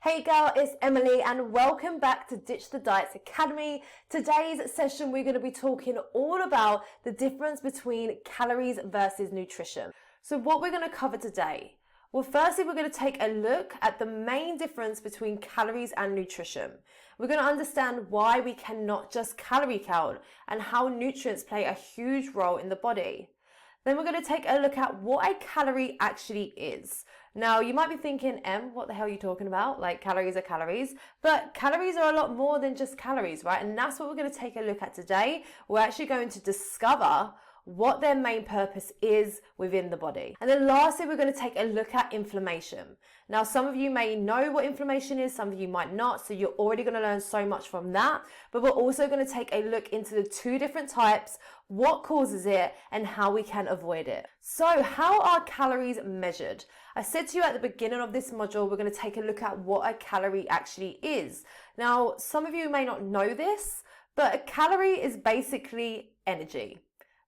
Hey girl, it's Emily and welcome back to Ditch the Diets Academy. Today's session we're going to be talking all about the difference between calories versus nutrition. So what we're going to cover today? Well, firstly, we're going to take a look at the main difference between calories and nutrition. We're going to understand why we cannot just calorie count and how nutrients play a huge role in the body. Then we're going to take a look at what a calorie actually is. Now, you might be thinking, what the hell are you talking about? Like, calories are calories. But calories are a lot more than just calories, right? And that's what we're going to take a look at today. We're actually going to discover what their main purpose is within the body. And then lastly, we're going to take a look at inflammation. Now, some of you may know what inflammation is, some of you might not, so you're already going to learn so much from that. But we're also going to take a look into the two different types, what causes it, and how we can avoid it. So, how are calories measured? I said to you at the beginning of this module, we're going to take a look at what a calorie actually is. Now, some of you may not know this, but a calorie is basically energy.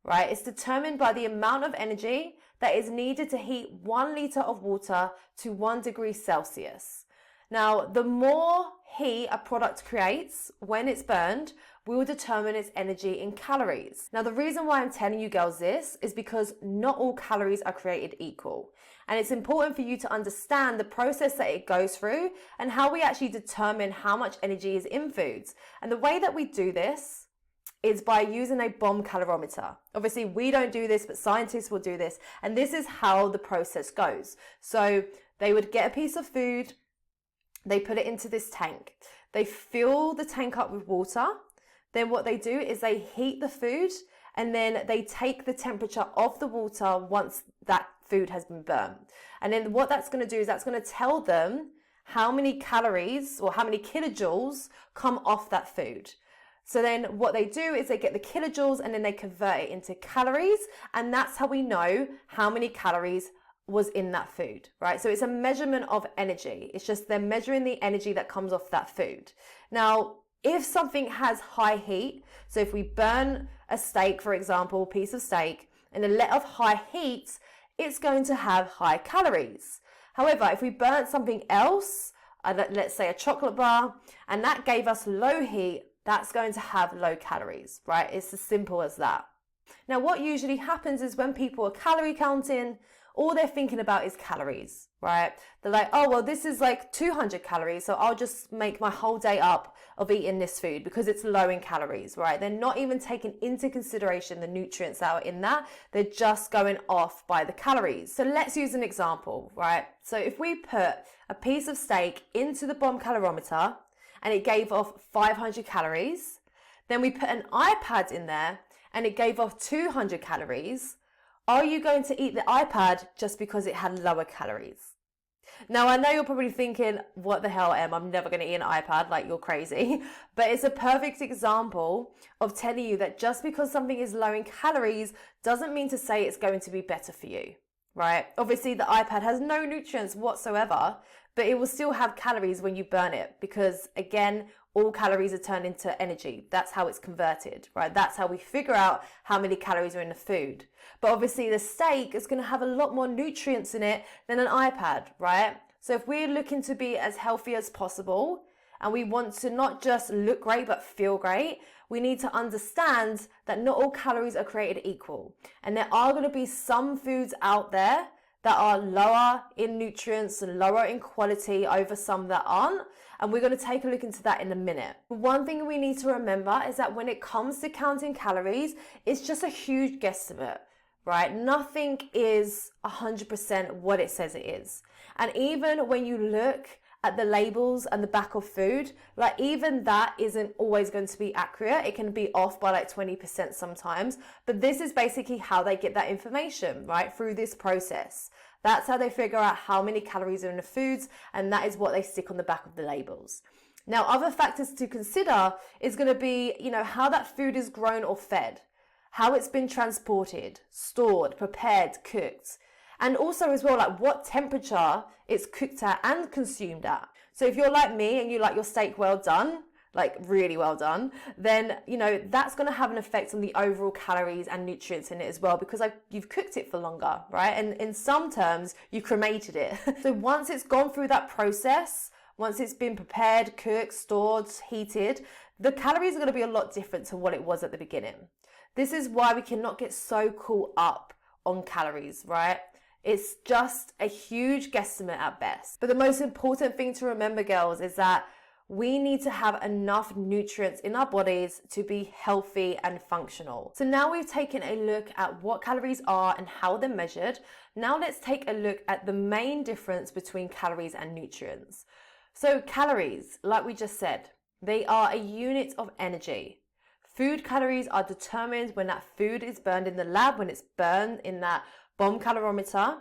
Right? It's determined by the amount of energy that is needed to heat 1 liter of water to 1 degree Celsius. Now, the more heat a product creates when it's burned will determine its energy in calories. Now, the reason why I'm telling you girls this is because not all calories are created equal. And it's important for you to understand the process that it goes through and how we actually determine how much energy is in foods. And the way that we do this is by using a bomb calorimeter. Obviously, we don't do this, but scientists will do this. And this is how the process goes. So they would get a piece of food, they put it into this tank. They fill the tank up with water. Then what they do is they heat the food and then they take the temperature of the water once that food has been burned. And then what that's going to do is that's going to tell them how many calories or how many kilojoules come off that food. So then what they do is they get the kilojoules and then they convert it into calories. And that's how we know how many calories was in that food, right? So it's a measurement of energy. It's just they're measuring the energy that comes off that food. Now, if something has high heat, so if we burn a steak, for example, a piece of steak, in a lot of high heat, it's going to have high calories. However, if we burn something else, let's say a chocolate bar, and that gave us low heat, that's going to have low calories, right? It's as simple as that. Now, what usually happens is when people are calorie counting, all they're thinking about is calories, right? They're like, oh, well, this is like 200 calories, so I'll just make my whole day up of eating this food because it's low in calories, right? They're not even taking into consideration the nutrients that are in that. They're just going off by the calories. So let's use an example, right? So if we put a piece of steak into the bomb calorimeter, and it gave off 500 calories. Then we put an iPad in there and it gave off 200 calories. Are you going to eat the iPad just because it had lower calories? Now, I know you're probably thinking, what the hell, Em? I'm never going to eat an iPad, like you're crazy. But it's a perfect example of telling you that just because something is low in calories doesn't mean to say it's going to be better for you, right? Obviously, the iPad has no nutrients whatsoever, but it will still have calories when you burn it because, again, all calories are turned into energy. That's how it's converted, right? That's how we figure out how many calories are in the food. But obviously, the steak is going to have a lot more nutrients in it than an iPad, right? So if we're looking to be as healthy as possible and we want to not just look great but feel great, we need to understand that not all calories are created equal. And there are going to be some foods out there that are lower in nutrients and lower in quality over some that aren't. And we're going to take a look into that in a minute. One thing we need to remember is that when it comes to counting calories, it's just a huge guesstimate, right? Nothing is 100% what it says it is. And even when you look at the labels and the back of food, like even that isn't always going to be accurate. It can be off by like 20% sometimes, but this is basically how they get that information, right? Through this process. That's how they figure out how many calories are in the foods, and that is what they stick on the back of the labels. Now, other factors to consider is going to be, how that food is grown or fed, how it's been transported, stored, prepared, cooked. And also as well, like what temperature it's cooked at and consumed at. So if you're like me and you like your steak well done, like really well done, then, that's going to have an effect on the overall calories and nutrients in it as well, because you've cooked it for longer, right? And in some terms, you cremated it. So once it's gone through that process, once it's been prepared, cooked, stored, heated, the calories are going to be a lot different to what it was at the beginning. This is why we cannot get so caught up on calories, right? It's just a huge guesstimate at best. But the most important thing to remember, girls, is that we need to have enough nutrients in our bodies to be healthy and functional. So now we've taken a look at what calories are and how they're measured. Now let's take a look at the main difference between calories and nutrients. So calories, like we just said, they are a unit of energy. Food calories are determined when that food is burned in the lab, when it's burned in that bomb calorimeter.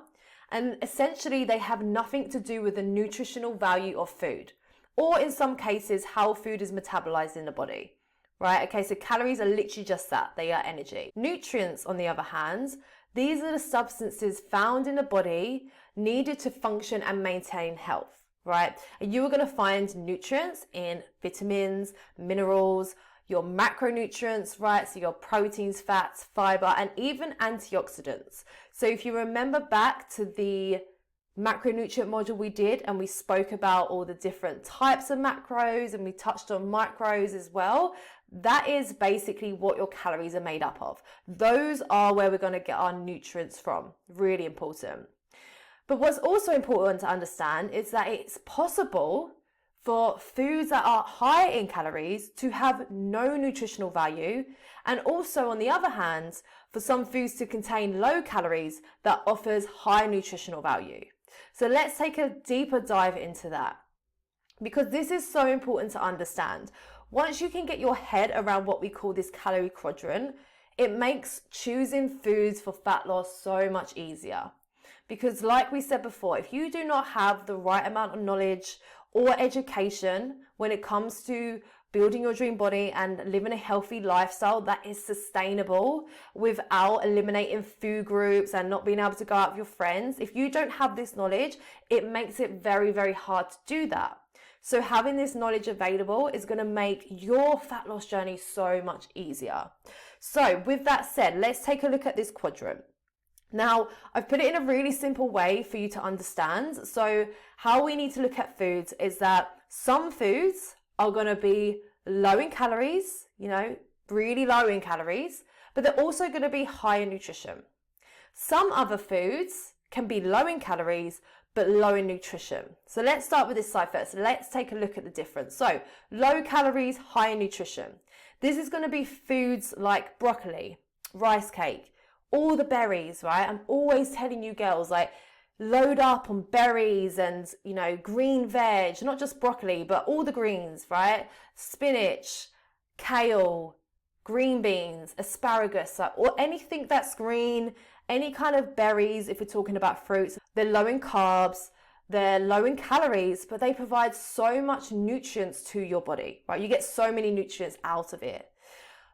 And essentially they have nothing to do with the nutritional value of food, or in some cases, how food is metabolized in the body, right? Okay, so calories are literally just that. They are energy. Nutrients, on the other hand, these are the substances found in the body needed to function and maintain health, right? And you are going to find nutrients in vitamins, minerals, your macronutrients, right? So your proteins, fats, fiber, and even antioxidants. So if you remember back to the macronutrient module we did, and we spoke about all the different types of macros, and we touched on micros as well, that is basically what your calories are made up of. Those are where we're going to get our nutrients from. Really important. But what's also important to understand is that it's possible for foods that are high in calories to have no nutritional value, and also on the other hand, for some foods to contain low calories that offers high nutritional value. So let's take a deeper dive into that, because this is so important to understand. Once you can get your head around what we call this calorie quadrant, it makes choosing foods for fat loss so much easier. Because like we said before, if you do not have the right amount of knowledge or education when it comes to building your dream body and living a healthy lifestyle that is sustainable without eliminating food groups and not being able to go out with your friends, if you don't have this knowledge, it makes it very, very hard to do that. So having this knowledge available is going to make your fat loss journey so much easier. So with that said, let's take a look at this quadrant. Now, I've put it in a really simple way for you to understand. So how we need to look at foods is that some foods are going to be low in calories, really low in calories, but they're also going to be high in nutrition. Some other foods can be low in calories, but low in nutrition. So let's start with this side first. Let's take a look at the difference. So low calories, high in nutrition. This is going to be foods like broccoli, rice cake, all the berries, right? I'm always telling you girls, load up on berries and, green veg, not just broccoli, but all the greens, right? Spinach, kale, green beans, asparagus, or anything that's green, any kind of berries, if we're talking about fruits. They're low in carbs, they're low in calories, but they provide so much nutrients to your body, right? You get so many nutrients out of it.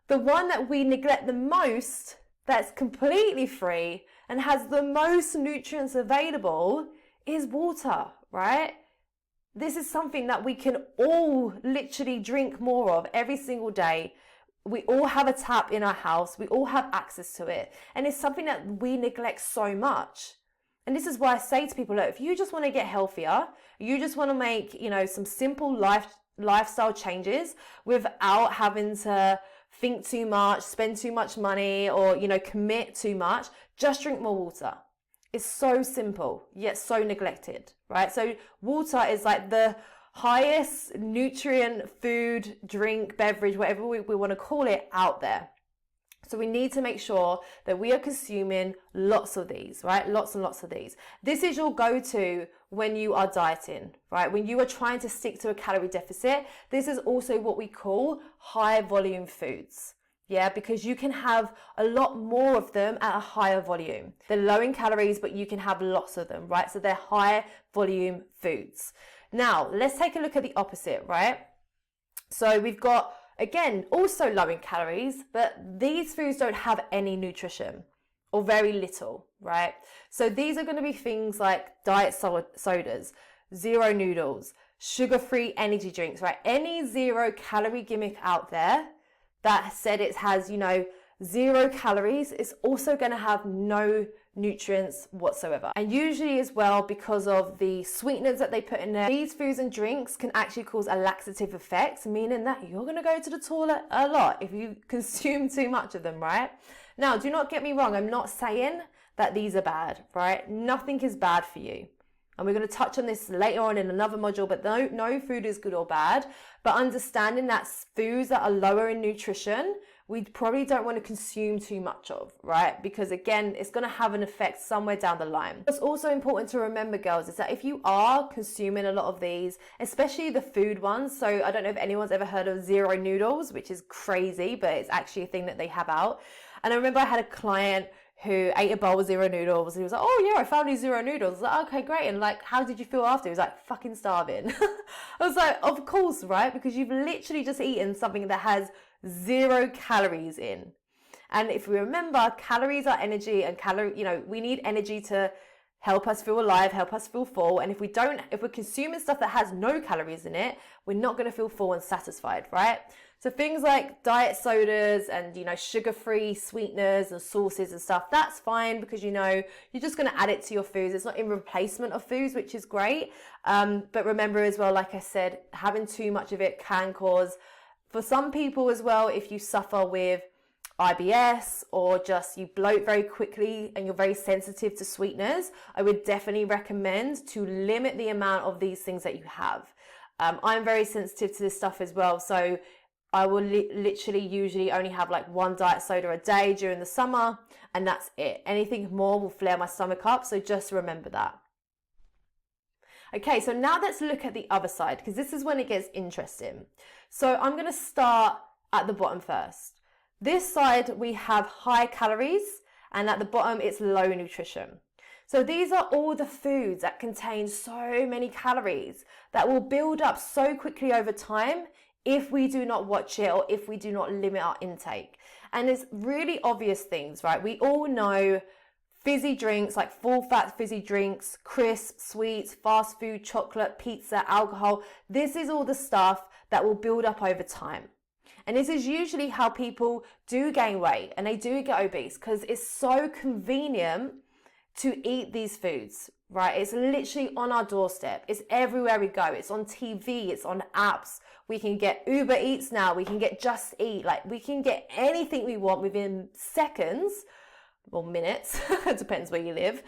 The one that we neglect the most, that's completely free and has the most nutrients available, is water, right? This is something that we can all literally drink more of every single day. We all have a tap in our house. We all have access to it. And it's something that we neglect so much. And this is why I say to people, look, if you just want to get healthier, you just want to make, some simple lifestyle changes without having to think too much, spend too much money, or, commit too much, just drink more water. It's so simple, yet so neglected, right? So water is like the highest nutrient food, drink, beverage, whatever we want to call it, out there. So we need to make sure that we are consuming lots of these, right? Lots and lots of these. This is your go-to when you are dieting, right? When you are trying to stick to a calorie deficit, this is also what we call high volume foods. Yeah, because you can have a lot more of them at a higher volume. They're low in calories, but you can have lots of them, right? So they're high volume foods. Now, let's take a look at the opposite, right? So we've got, again, also low in calories, but these foods don't have any nutrition or very little, right? So these are going to be things like diet sodas, zero noodles, sugar-free energy drinks, right? Any zero calorie gimmick out there that said it has, 0 calories, is also going to have no nutrients whatsoever. And usually as well, because of the sweeteners that they put in there, these foods and drinks can actually cause a laxative effect, meaning that you're going to go to the toilet a lot if you consume too much of them, right? Now, do not get me wrong. I'm not saying that these are bad, right? Nothing is bad for you. And we're going to touch on this later on in another module, but no food is good or bad. But understanding that foods that are lower in nutrition, we probably don't want to consume too much of, right? Because again, it's going to have an effect somewhere down the line. What's also important to remember, girls, is that if you are consuming a lot of these, especially the food ones, so I don't know if anyone's ever heard of zero noodles, which is crazy, but it's actually a thing that they have out. And I remember I had a client who ate a bowl of zero noodles, and he was like, oh yeah, I found these zero noodles. I was like, okay, great. And like, how did you feel after? He was like, fucking starving. I was like, of course, right? Because you've literally just eaten something that has 0 calories in. And if we remember, calories are energy, and we need energy to help us feel alive, help us feel full. And if we're consuming stuff that has no calories in it, we're not going to feel full and satisfied, right? So things like diet sodas and, sugar-free sweeteners and sauces and stuff, that's fine, because, you're just going to add it to your foods. It's not in replacement of foods, which is great. But remember as well, like I said, having too much of it can cause, for some people as well, if you suffer with IBS or just you bloat very quickly and you're very sensitive to sweeteners, I would definitely recommend to limit the amount of these things that you have. I'm very sensitive to this stuff as well. So I will literally usually only have like 1 diet soda a day during the summer, and that's it. Anything more will flare my stomach up. So just remember that. Okay, so now let's look at the other side, because this is when it gets interesting. So I'm going to start at the bottom first. This side, we have high calories, and at the bottom, it's low nutrition. So these are all the foods that contain so many calories that will build up so quickly over time if we do not watch it or if we do not limit our intake. And there's really obvious things, right? We all know fizzy drinks, like full fat fizzy drinks, crisps, sweets, fast food, chocolate, pizza, alcohol. This is all the stuff that will build up over time. And this is usually how people do gain weight and they do get obese, because it's so convenient to eat these foods, right? It's literally on our doorstep. It's everywhere we go. It's on TV. It's on apps. We can get Uber Eats now. We can get Just Eat. Like, we can get anything we want within seconds or minutes. It depends where you live.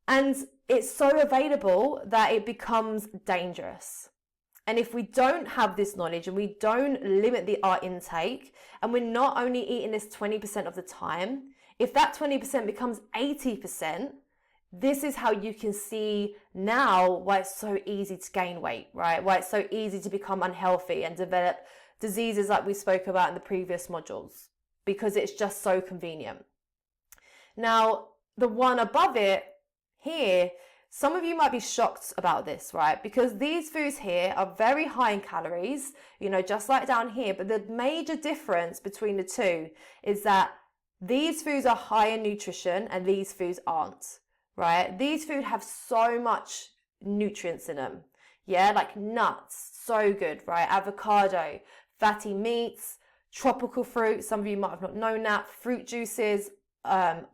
And it's so available that it becomes dangerous. And if we don't have this knowledge and we don't limit our intake, and we're not only eating this 20% of the time, if that 20% becomes 80%, this is how you can see now why it's so easy to gain weight, right? Why it's so easy to become unhealthy and develop diseases like we spoke about in the previous modules, because it's just so convenient. Now, the one above it here, some of you might be shocked about this, right? Because these foods here are very high in calories, just like down here. But the major difference between the two is that these foods are high in nutrition and these foods aren't, right? These foods have so much nutrients in them. Yeah, like nuts, so good, right? Avocado, fatty meats, tropical fruit. Some of you might have not known that. Fruit juices,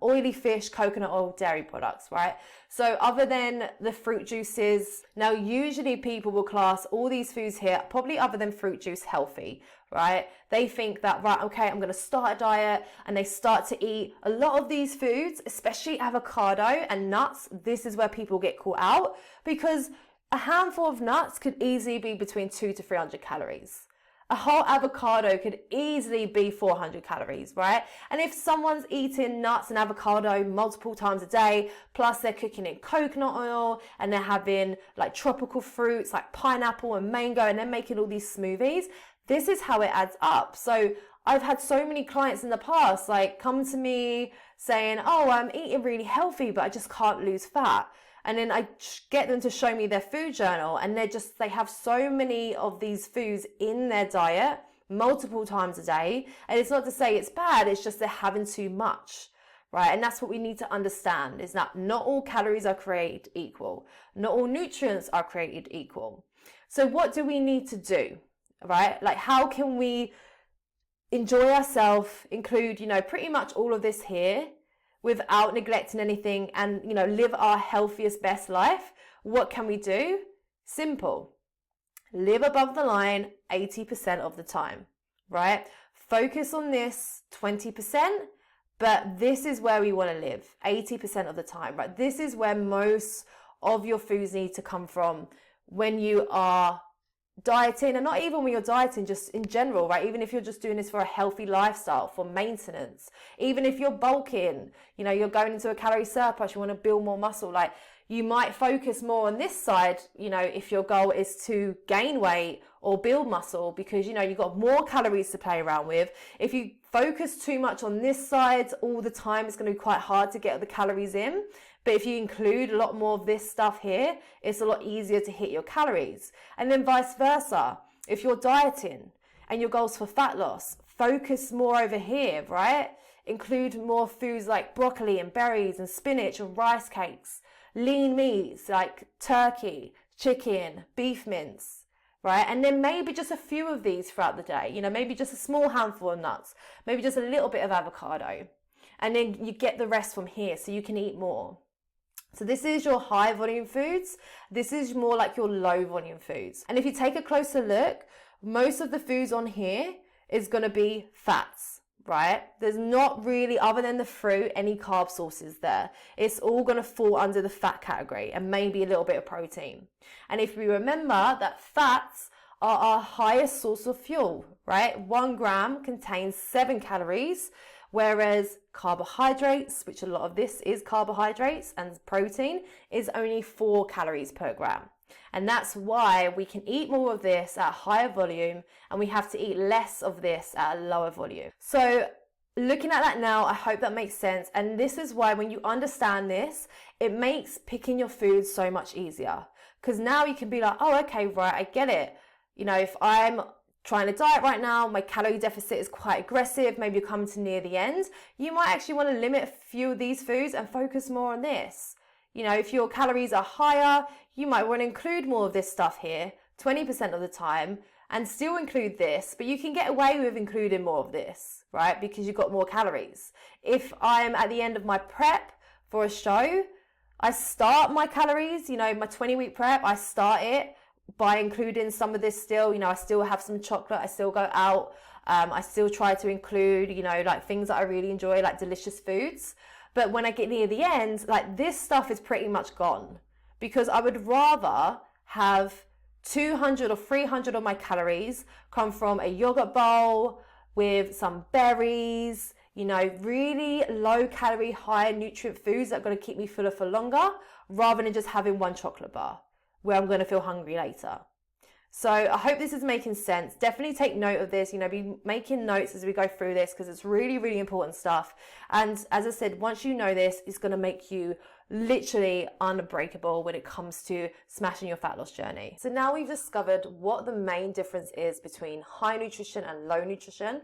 oily fish, coconut oil, dairy products, right? So other than the fruit juices, now usually people will class all these foods here, probably other than fruit juice, healthy, right? They think that, right, okay, I'm going to start a diet, and they start to eat a lot of these foods, especially avocado and nuts. This is where people get caught out, because a handful of nuts could easily be between 200 to 300 calories. A whole avocado could easily be 400 calories, right? And if someone's eating nuts and avocado multiple times a day, plus they're cooking in coconut oil and they're having like tropical fruits like pineapple and mango, and they're making all these smoothies, this is how it adds up. So I've had so many clients in the past like come to me saying, oh, I'm eating really healthy, but I just can't lose fat. And then I get them to show me their food journal, and they have so many of these foods in their diet multiple times a day. And it's not to say it's bad, it's just they're having too much, right? And that's what we need to understand, is that not all calories are created equal. Not all nutrients are created equal. So what do we need to do, right? Like, how can we enjoy ourselves, include, pretty much all of this here, without neglecting anything and, live our healthiest, best life, what can we do? Simple. Live above the line 80% of the time, right? Focus on this 20%, but this is where we want to live 80% of the time, right? This is where most of your foods need to come from when you are dieting, and not even when you're dieting, just in general, right? Even if you're just doing this for a healthy lifestyle, for maintenance, even if you're bulking, you're going into a calorie surplus, you want to build more muscle, like you might focus more on this side, if your goal is to gain weight or build muscle, because you've got more calories to play around with. If you focus too much on this side all the time, it's going to be quite hard to get the calories in. But if you include a lot more of this stuff here, it's a lot easier to hit your calories. And then vice versa. If you're dieting and your goal's for fat loss, focus more over here, right? Include more foods like broccoli and berries and spinach and rice cakes, lean meats like turkey, chicken, beef mince, right? And then maybe just a few of these throughout the day, maybe just a small handful of nuts, maybe just a little bit of avocado. And then you get the rest from here so you can eat more. So this is your high volume foods. This is more like your low volume foods. And if you take a closer look, most of the foods on here is going to be fats, right? There's not really, other than the fruit, any carb sources there. It's all going to fall under the fat category and maybe a little bit of protein. And if we remember that fats are our highest source of fuel, right? 1 gram contains 7 calories. Whereas carbohydrates, which a lot of this is carbohydrates, and protein is only 4 calories per gram. And that's why we can eat more of this at a higher volume and we have to eat less of this at a lower volume. So looking at that now, I hope that makes sense. And this is why when you understand this, it makes picking your food so much easier. Because now you can be like, oh, okay, right, I get it. If I'm trying to diet right now, my calorie deficit is quite aggressive, maybe you're coming to near the end, you might actually want to limit a few of these foods and focus more on this. If your calories are higher, you might want to include more of this stuff here 20% of the time and still include this, but you can get away with including more of this, right? Because you've got more calories. If I'm at the end of my prep for a show, I start my calories, my 20-week prep, I start it by including some of this still. I still have some chocolate, I still go out, I still try to include, like things that I really enjoy, like delicious foods. But when I get near the end, like this stuff is pretty much gone, because I would rather have 200 or 300 of my calories come from a yogurt bowl with some berries, really low calorie, high nutrient foods that are going to keep me fuller for longer, rather than just having one chocolate bar where I'm going to feel hungry later. So I hope this is making sense. Definitely take note of this, be making notes as we go through this, because it's really, really important stuff. And as I said, once you know this, it's going to make you literally unbreakable when it comes to smashing your fat loss journey. So now we've discovered what the main difference is between high nutrition and low nutrition.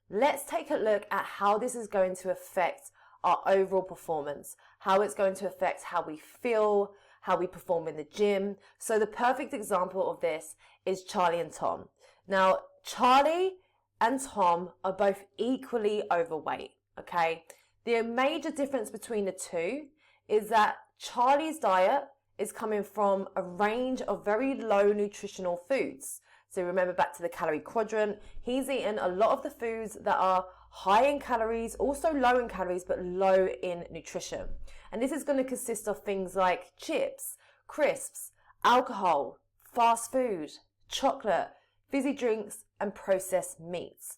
Let's take a look at how this is going to affect our overall performance, how it's going to affect how we feel, how we perform in the gym. So the perfect example of this is Charlie and Tom. Now, Charlie and Tom are both equally overweight, okay? The major difference between the two is that Charlie's diet is coming from a range of very low nutritional foods. So remember back to the calorie quadrant, he's eaten a lot of the foods that are high in calories, also low in calories, but low in nutrition. And this is going to consist of things like chips, crisps, alcohol, fast food, chocolate, fizzy drinks, and processed meats.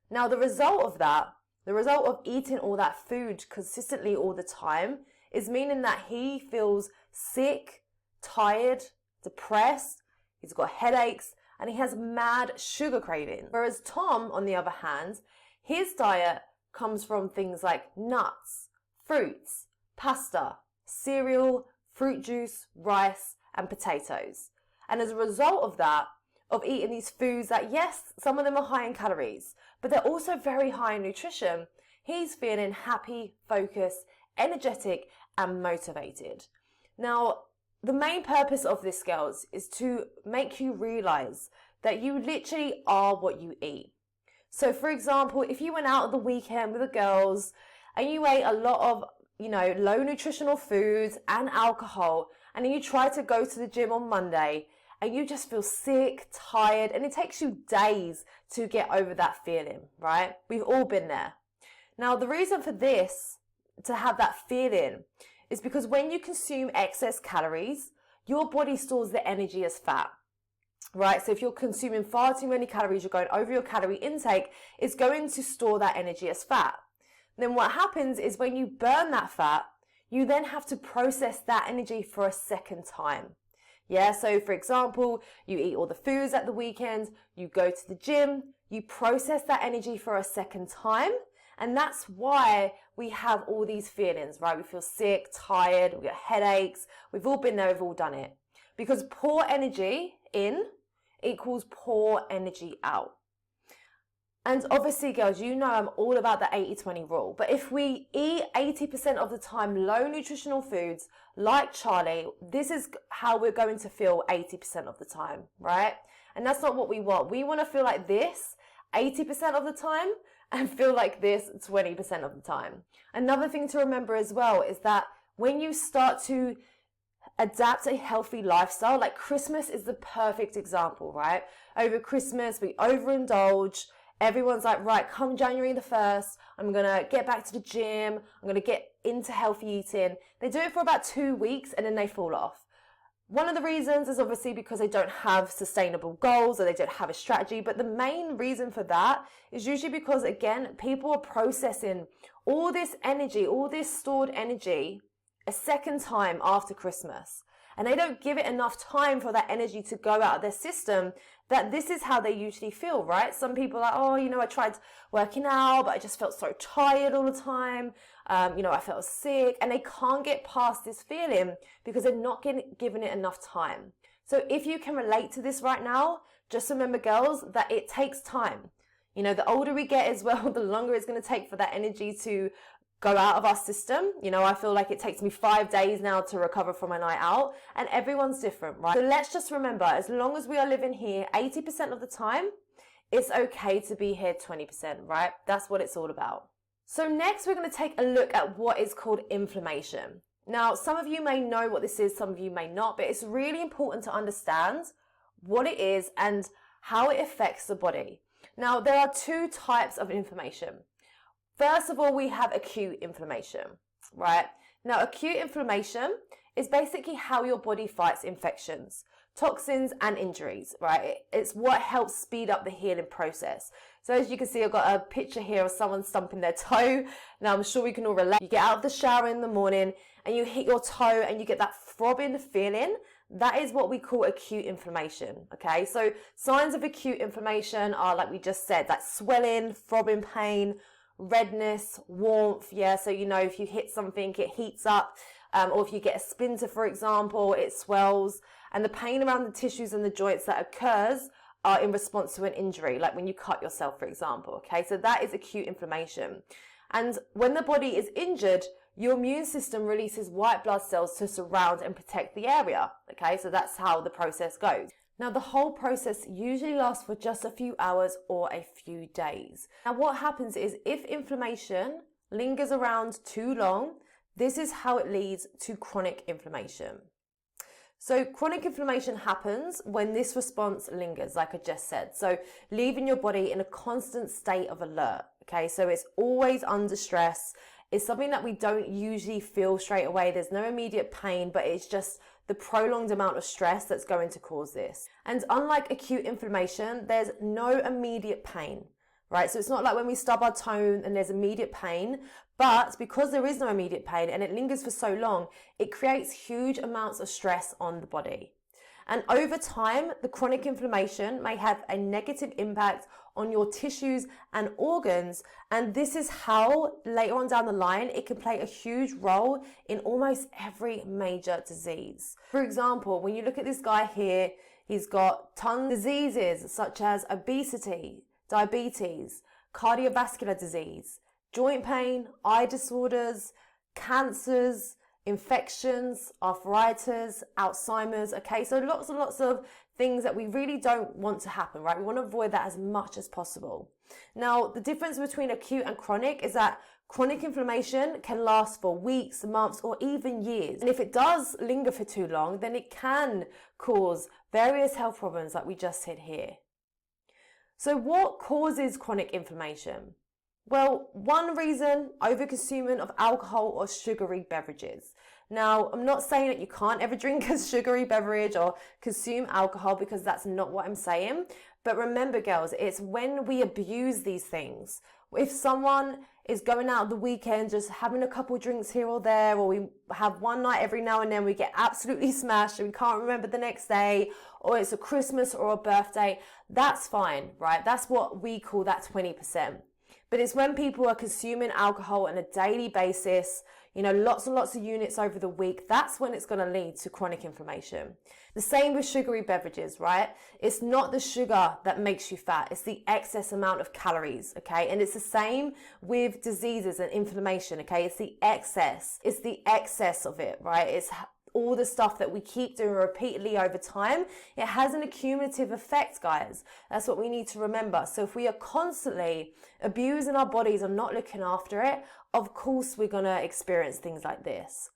Now, the result of eating all that food consistently all the time is meaning that he feels sick, tired, depressed, he's got headaches, and he has mad sugar craving. Whereas Tom, on the other hand, his diet comes from things like nuts, fruits, pasta, cereal, fruit juice, rice, and potatoes. And as a result of that, of eating these foods that, yes, some of them are high in calories, but they're also very high in nutrition, he's feeling happy, focused, energetic, and motivated. Now, the main purpose of this, girls, is to make you realize that you literally are what you eat. So, for example, if you went out on the weekend with the girls and you ate a lot of low nutritional foods and alcohol, and then you try to go to the gym on Monday and you just feel sick, tired, and it takes you days to get over that feeling, right? We've all been there. Now, the reason for this, to have that feeling, is because when you consume excess calories, your body stores the energy as fat, right? So if you're consuming far too many calories, you're going over your calorie intake, it's going to store that energy as fat. Then what happens is when you burn that fat, you then have to process that energy for a second time. Yeah, so for example, you eat all the foods at the weekend, you go to the gym, you process that energy for a second time, and that's why we have all these feelings, right? We feel sick, tired, we get headaches, we've all been there, we've all done it. Because poor energy in equals poor energy out. And obviously, girls, I'm all about the 80-20 rule. But if we eat 80% of the time low nutritional foods like Charlie, this is how we're going to feel 80% of the time, right? And that's not what we want. We want to feel like this 80% of the time and feel like this 20% of the time. Another thing to remember as well is that when you start to adapt a healthy lifestyle, like Christmas is the perfect example, right? Over Christmas, we overindulge. Everyone's like, right, come January the 1st, I'm going to get back to the gym. I'm going to get into healthy eating. They do it for about 2 weeks and then they fall off. One of the reasons is obviously because they don't have sustainable goals or they don't have a strategy. But the main reason for that is usually because, again, people are processing all this energy, all this stored energy a second time after Christmas. And they don't give it enough time for that energy to go out of their system, that this is how they usually feel, right? Some people are like, I tried working out, but I just felt so tired all the time. I felt sick, and they can't get past this feeling because they're not giving it enough time. So if you can relate to this right now, just remember, girls, that it takes time. The older we get as well, the longer it's going to take for that energy to go out of our system. I feel like it takes me 5 days now to recover from a night out, and everyone's different, right? So let's just remember, as long as we are living here 80% of the time, it's okay to be here 20%, right? That's what it's all about. So next, we're going to take a look at what is called inflammation. Now, some of you may know what this is, some of you may not, but it's really important to understand what it is and how it affects the body. Now, there are 2 types of inflammation. First of all, we have acute inflammation, right? Now, acute inflammation is basically how your body fights infections, toxins, and injuries, right? It's what helps speed up the healing process. So as you can see, I've got a picture here of someone stumping their toe. Now, I'm sure we can all relate. You get out of the shower in the morning and you hit your toe and you get that throbbing feeling. That is what we call acute inflammation, okay? So signs of acute inflammation are, like we just said, that swelling, throbbing pain, redness, warmth, yeah, so if you hit something, it heats up, or if you get a splinter, for example, it swells, and the pain around the tissues and the joints that occurs are in response to an injury, like when you cut yourself, for example, okay? So that is acute inflammation. And when the body is injured, your immune system releases white blood cells to surround and protect the area, okay? So that's how the process goes. Now, the whole process usually lasts for just a few hours or a few days. Now, what happens is if inflammation lingers around too long, this is how it leads to chronic inflammation. So chronic inflammation happens when this response lingers, like I just said. So leaving your body in a constant state of alert, okay? So it's always under stress. It's something that we don't usually feel straight away. There's no immediate pain, but it's just the prolonged amount of stress that's going to cause this. And unlike acute inflammation, there's no immediate pain, right? So it's not like when we stub our toe and there's immediate pain, but because there is no immediate pain and it lingers for so long, it creates huge amounts of stress on the body. And over time, the chronic inflammation may have a negative impact on your tissues and organs. And this is how later on down the line, it can play a huge role in almost every major disease. For example, when you look at this guy here, he's got tons of diseases such as obesity, diabetes, cardiovascular disease, joint pain, eye disorders, cancers, infections, arthritis, Alzheimer's, okay? So lots and lots of things that we really don't want to happen, right? We want to avoid that as much as possible. Now, the difference between acute and chronic is that chronic inflammation can last for weeks, months, or even years. And if it does linger for too long, then it can cause various health problems like we just said here. So what causes chronic inflammation? Well, one reason, overconsumption of alcohol or sugary beverages. Now, I'm not saying that you can't ever drink a sugary beverage or consume alcohol, because that's not what I'm saying. But remember, girls, it's when we abuse these things. If someone is going out the weekend, just having a couple drinks here or there, or we have one night every now and then, we get absolutely smashed and we can't remember the next day, or it's a Christmas or a birthday, that's fine, right? That's what we call that 20%. But it's when people are consuming alcohol on a daily basis, lots and lots of units over the week, that's when it's going to lead to chronic inflammation. The same with sugary beverages, right? It's not the sugar that makes you fat, it's the excess amount of calories, okay? And it's the same with diseases and inflammation, okay? It's the excess of it, right? It's all the stuff that we keep doing repeatedly over time. It has an accumulative effect, guys. That's what we need to remember. So if we are constantly abusing our bodies and not looking after it, of course we're going to experience things like this.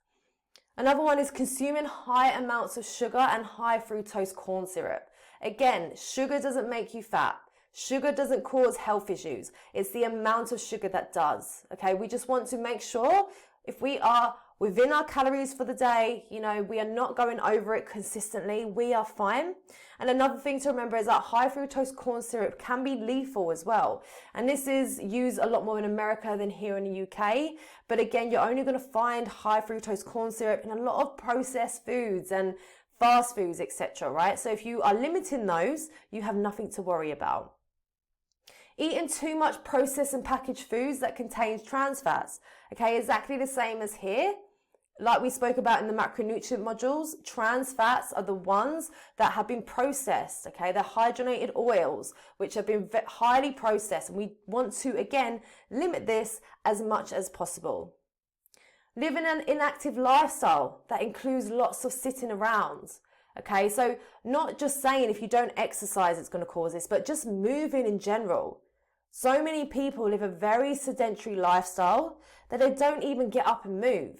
Another one is consuming high amounts of sugar and high fructose corn syrup. Again, sugar doesn't make you fat. Sugar doesn't cause health issues. It's the amount of sugar that does. Okay, we just want to make sure if we are within our calories for the day, we are not going over it consistently, we are fine. And another thing to remember is that high fructose corn syrup can be lethal as well. And this is used a lot more in America than here in the UK. But again, you're only going to find high fructose corn syrup in a lot of processed foods and fast foods, etc., right? So if you are limiting those, you have nothing to worry about. Eating too much processed and packaged foods that contains trans fats, okay, exactly the same as here. Like we spoke about in the macronutrient modules, trans fats are the ones that have been processed, okay? They're hydrogenated oils, which have been highly processed. And we want to, again, limit this as much as possible. Living an inactive lifestyle that includes lots of sitting around, okay? So not just saying if you don't exercise, it's going to cause this, but just moving in general. So many people live a very sedentary lifestyle that they don't even get up and move.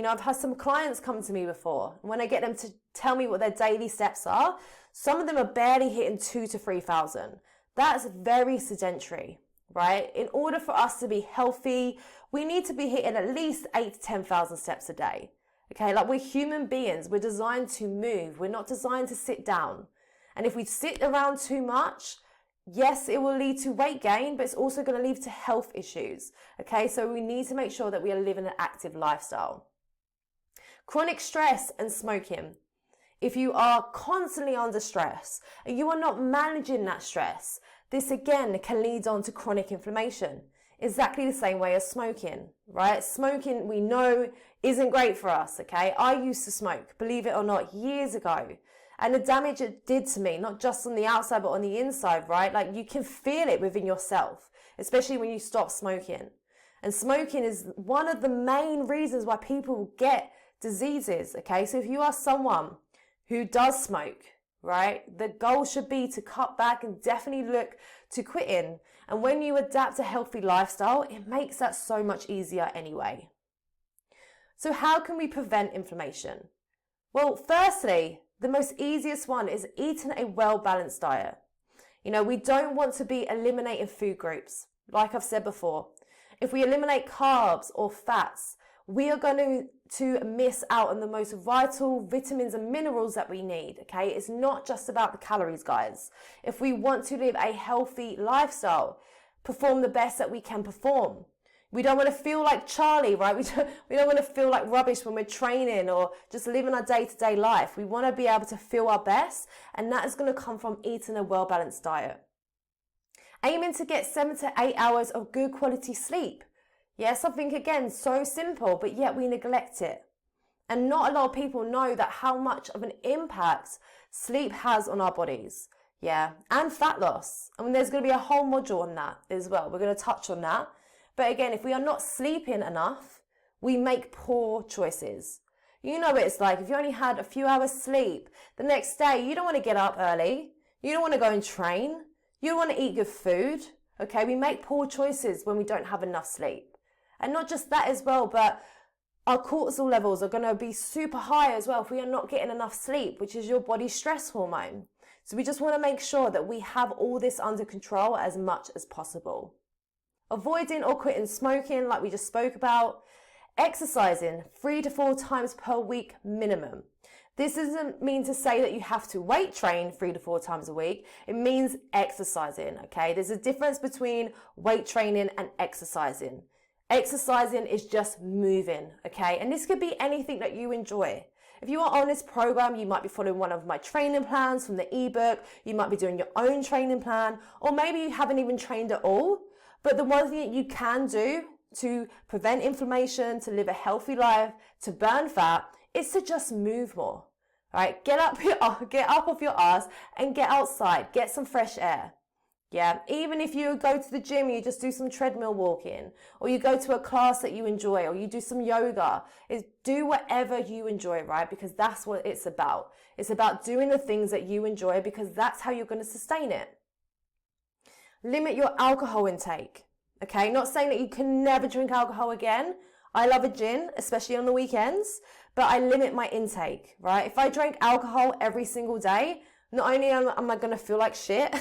I've had some clients come to me before, and when I get them to tell me what their daily steps are, some of them are barely hitting 2,000 to 3,000. That's very sedentary, right? In order for us to be healthy, we need to be hitting at least 8,000 to 10,000 steps a day. Okay, like we're human beings, we're designed to move. We're not designed to sit down. And if we sit around too much, yes, it will lead to weight gain, but it's also going to lead to health issues. Okay, so we need to make sure that we are living an active lifestyle. Chronic stress and smoking. If you are constantly under stress and you are not managing that stress, this again can lead on to chronic inflammation. Exactly the same way as smoking, right? Smoking, we know, isn't great for us, okay? I used to smoke, believe it or not, years ago. And the damage it did to me, not just on the outside, but on the inside, right? Like you can feel it within yourself, especially when you stop smoking. And smoking is one of the main reasons why people get diseases, okay? So if you are someone who does smoke, right, the goal should be to cut back and definitely look to quitting. And when you adapt a healthy lifestyle, it makes that so much easier anyway. So how can we prevent inflammation? Well, firstly, the most easiest one is eating a well-balanced diet. We don't want to be eliminating food groups. Like I've said before, if we eliminate carbs or fats, we are going to miss out on the most vital vitamins and minerals that we need, okay? It's not just about the calories, guys. If we want to live a healthy lifestyle, perform the best that we can perform. We don't want to feel like Charlie, right? We don't want to feel like rubbish when we're training or just living our day-to-day life. We want to be able to feel our best, and that is going to come from eating a well-balanced diet. Aiming to get 7 to 8 hours of good quality sleep. Yeah, something again so simple, but yet we neglect it. And not a lot of people know that how much of an impact sleep has on our bodies. Yeah, and fat loss. I mean, there's going to be a whole module on that as well. We're going to touch on that. But again, if we are not sleeping enough, we make poor choices. You know what it's like. If you only had a few hours sleep, the next day you don't want to get up early. You don't want to go and train. You don't want to eat good food. Okay, we make poor choices when we don't have enough sleep. And not just that as well, but our cortisol levels are going to be super high as well if we are not getting enough sleep, which is your body's stress hormone. So we just want to make sure that we have all this under control as much as possible. Avoiding or quitting smoking, like we just spoke about. Exercising 3 to 4 times per week minimum. This doesn't mean to say that you have to weight train 3 to 4 times a week. It means exercising, okay? There's a difference between weight training and exercising. Exercising is just moving, okay? And this could be anything that you enjoy. If you are on this program, you might be following one of my training plans from the ebook. You might be doing your own training plan, or maybe you haven't even trained at all. But the one thing that you can do to prevent inflammation, to live a healthy life, to burn fat, is to just move more. All right, get up off your ass and get outside, get some fresh air. Yeah, even if you go to the gym, you just do some treadmill walking, or you go to a class that you enjoy, or you do some yoga. Do whatever you enjoy, right? Because that's what it's about. It's about doing the things that you enjoy, because that's how you're going to sustain it. Limit your alcohol intake. Okay, not saying that you can never drink alcohol again. I love a gin, especially on the weekends, but I limit my intake, right? If I drank alcohol every single day, not only am I going to feel like shit,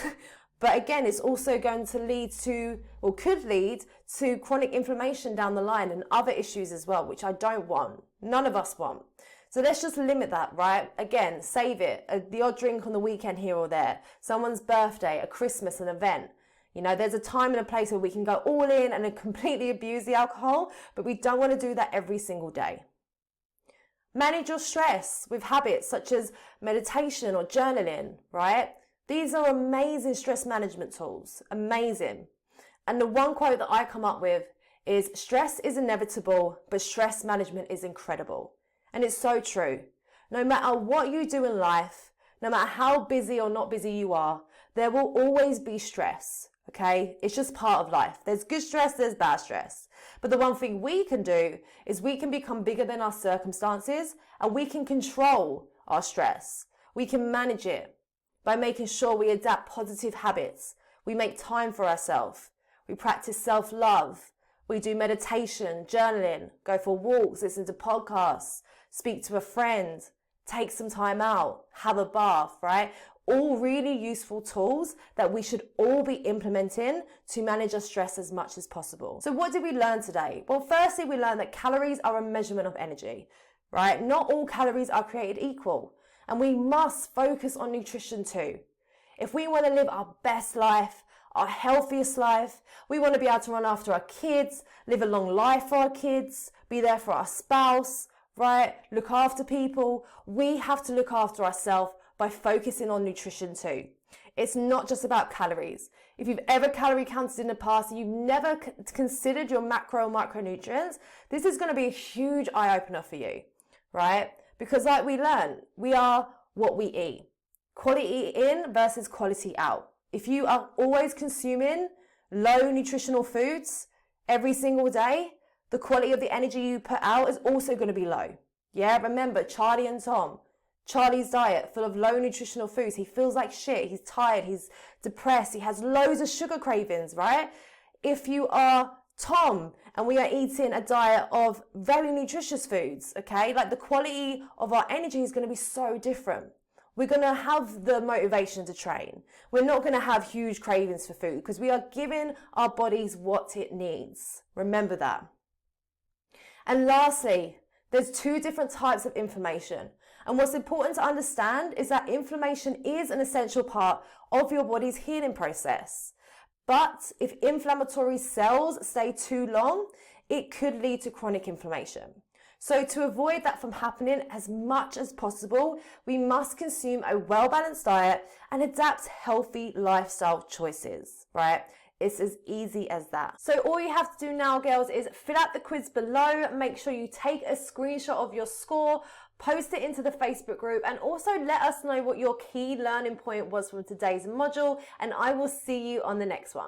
but again, it's also going to lead to, or could lead to, chronic inflammation down the line and other issues as well, which I don't want. None of us want. So let's just limit that, right? Again, save it. The odd drink on the weekend here or there, someone's birthday, a Christmas, an event. You know, there's a time and a place where we can go all in and completely abuse the alcohol, but we don't want to do that every single day. Manage your stress with habits such as meditation or journaling, right? These are amazing stress management tools, amazing. And the one quote that I come up with is, stress is inevitable, but stress management is incredible. And it's so true. No matter what you do in life, no matter how busy or not busy you are, there will always be stress. Okay, it's just part of life. There's good stress, there's bad stress. But the one thing we can do is we can become bigger than our circumstances, and we can control our stress. We can manage it by making sure we adapt positive habits. We make time for ourselves. We practice self-love. We do meditation, journaling, go for walks, listen to podcasts, speak to a friend, take some time out, have a bath, right? All really useful tools that we should all be implementing to manage our stress as much as possible. So what did we learn today? Well, firstly, we learned that calories are a measurement of energy, right? Not all calories are created equal, and we must focus on nutrition too. If we want to live our best life, our healthiest life, we want to be able to run after our kids, live a long life for our kids, be there for our spouse, right? Look after people. We have to look after ourselves by focusing on nutrition too. It's not just about calories. If you've ever calorie counted in the past and you've never considered your macro and micronutrients, this is going to be a huge eye-opener for you, right? Because like we learned, we are what we eat. Quality in versus quality out. If you are always consuming low nutritional foods every single day, the quality of the energy you put out is also going to be low. Yeah, remember Charlie and Tom. Charlie's diet full of low nutritional foods. He feels like shit. He's tired. He's depressed. He has loads of sugar cravings, right? If you are Tom and we are eating a diet of very nutritious foods, okay, like the quality of our energy is going to be so different. We're going to have the motivation to train. We're not going to have huge cravings for food because we are giving our bodies what it needs. Remember that. And lastly, there's 2 different types of inflammation. And what's important to understand is that inflammation is an essential part of your body's healing process. But if inflammatory cells stay too long, it could lead to chronic inflammation. So to avoid that from happening as much as possible, we must consume a well-balanced diet and adapt healthy lifestyle choices, right? It's as easy as that. So all you have to do now, girls, is fill out the quiz below. Make sure you take a screenshot of your score, post it into the Facebook group, and also let us know what your key learning point was from today's module, and I will see you on the next one.